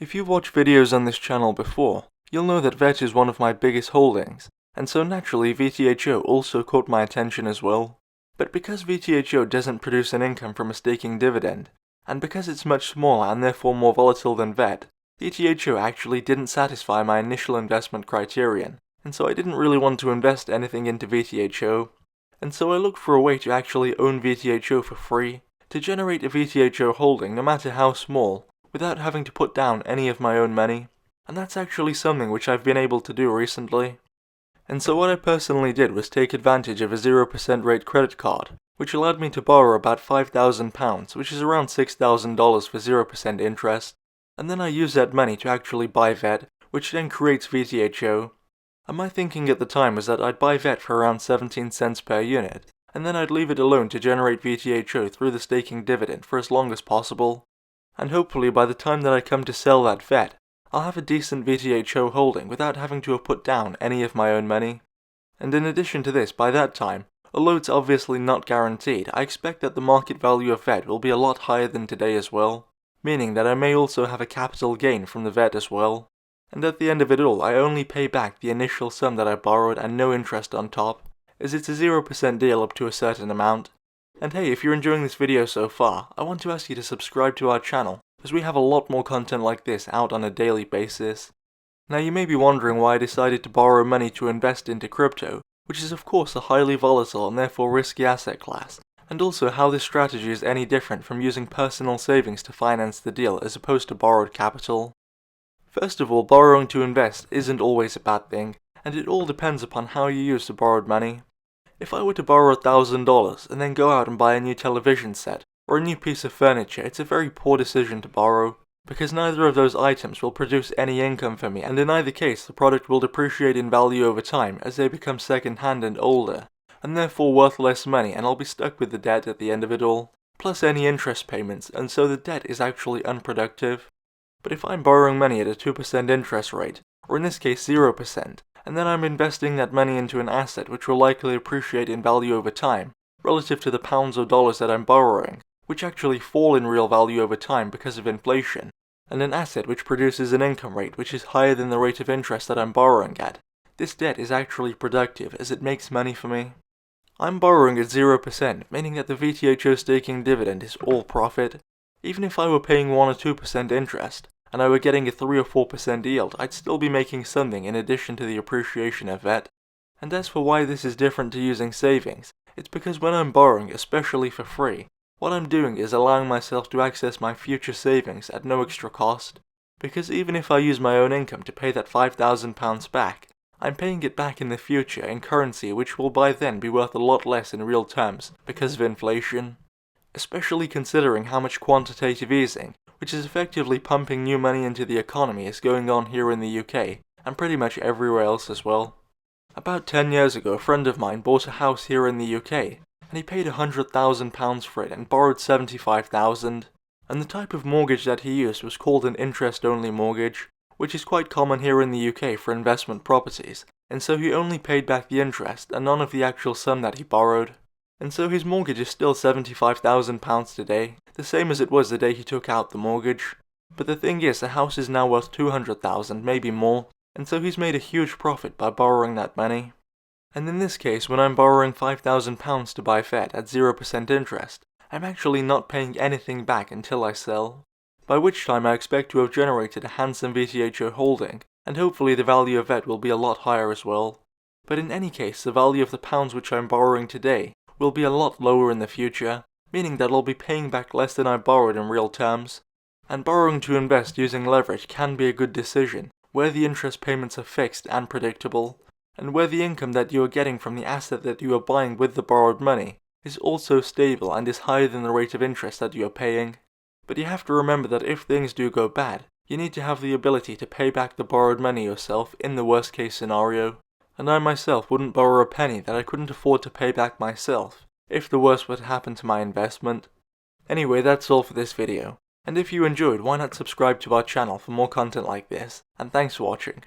If you've watched videos on this channel before, you'll know that VET is one of my biggest holdings, and so naturally VTHO also caught my attention as well. But because VTHO doesn't produce an income from a staking dividend, and because it's much smaller and therefore more volatile than VET, VTHO actually didn't satisfy my initial investment criterion, and so I didn't really want to invest anything into VTHO. And so I looked for a way to actually own VTHO for free, to generate a VTHO holding no matter how small, without having to put down any of my own money. And that's actually something which I've been able to do recently. And so what I personally did was take advantage of a 0% rate credit card, which allowed me to borrow about £5,000, which is around $6,000 for 0% interest, and then I used that money to actually buy VET, which then creates VTHO. And my thinking at the time was that I'd buy VET for around 17 cents per unit, and then I'd leave it alone to generate VTHO through the staking dividend for as long as possible. And hopefully by the time that I come to sell that VET, I'll have a decent VTHO holding without having to have put down any of my own money. And in addition to this, by that time, although it's obviously not guaranteed, I expect that the market value of VET will be a lot higher than today as well, meaning that I may also have a capital gain from the VET as well. And at the end of it all, I only pay back the initial sum that I borrowed and no interest on top, as it's a 0% deal up to a certain amount. And hey, if you're enjoying this video so far, I want to ask you to subscribe to our channel, as we have a lot more content like this out on a daily basis. Now you may be wondering why I decided to borrow money to invest into crypto, which is of course a highly volatile and therefore risky asset class, and also how this strategy is any different from using personal savings to finance the deal as opposed to borrowed capital. First of all, borrowing to invest isn't always a bad thing, and it all depends upon how you use the borrowed money. If I were to borrow $1,000 and then go out and buy a new television set, or a new piece of furniture, it's a very poor decision to borrow, because neither of those items will produce any income for me, and in either case the product will depreciate in value over time as they become second-hand and older, and therefore worth less money, and I'll be stuck with the debt at the end of it all, plus any interest payments, and so the debt is actually unproductive. But if I'm borrowing money at a 2% interest rate, or in this case 0%, and then I'm investing that money into an asset which will likely appreciate in value over time, relative to the pounds or dollars that I'm borrowing, which actually fall in real value over time because of inflation, and an asset which produces an income rate which is higher than the rate of interest that I'm borrowing at, this debt is actually productive as it makes money for me. I'm borrowing at 0%, meaning that the VTHO staking dividend is all profit. Even if I were paying 1 or 2% interest, and I were getting a 3 or 4% yield, I'd still be making something in addition to the appreciation of VET. And as for why this is different to using savings, it's because when I'm borrowing, especially for free, what I'm doing is allowing myself to access my future savings at no extra cost. Because even if I use my own income to pay that £5,000 back, I'm paying it back in the future in currency which will by then be worth a lot less in real terms because of inflation. Especially considering how much quantitative easing, which is effectively pumping new money into the economy, is going on here in the UK, and pretty much everywhere else as well. About 10 years ago, a friend of mine bought a house here in the UK, and he paid £100,000 for it and borrowed $75,000. And the type of mortgage that he used was called an interest-only mortgage, which is quite common here in the UK for investment properties, and so he only paid back the interest and none of the actual sum that he borrowed. And so his mortgage is still £75,000 today, the same as it was the day he took out the mortgage. But the thing is, the house is now worth $200,000, maybe more, and so he's made a huge profit by borrowing that money. And in this case, when I'm borrowing £5,000 to buy VET at 0% interest, I'm actually not paying anything back until I sell. By which time I expect to have generated a handsome VTHO holding, and hopefully the value of VET will be a lot higher as well. But in any case, the value of the pounds which I'm borrowing today will be a lot lower in the future, meaning that I'll be paying back less than I borrowed in real terms. And borrowing to invest using leverage can be a good decision, where the interest payments are fixed and predictable, and where the income that you are getting from the asset that you are buying with the borrowed money is also stable and is higher than the rate of interest that you are paying. But you have to remember that if things do go bad, you need to have the ability to pay back the borrowed money yourself in the worst case scenario. And I myself wouldn't borrow a penny that I couldn't afford to pay back myself, if the worst were to happen to my investment. Anyway, that's all for this video, and if you enjoyed, why not subscribe to our channel for more content like this, and thanks for watching.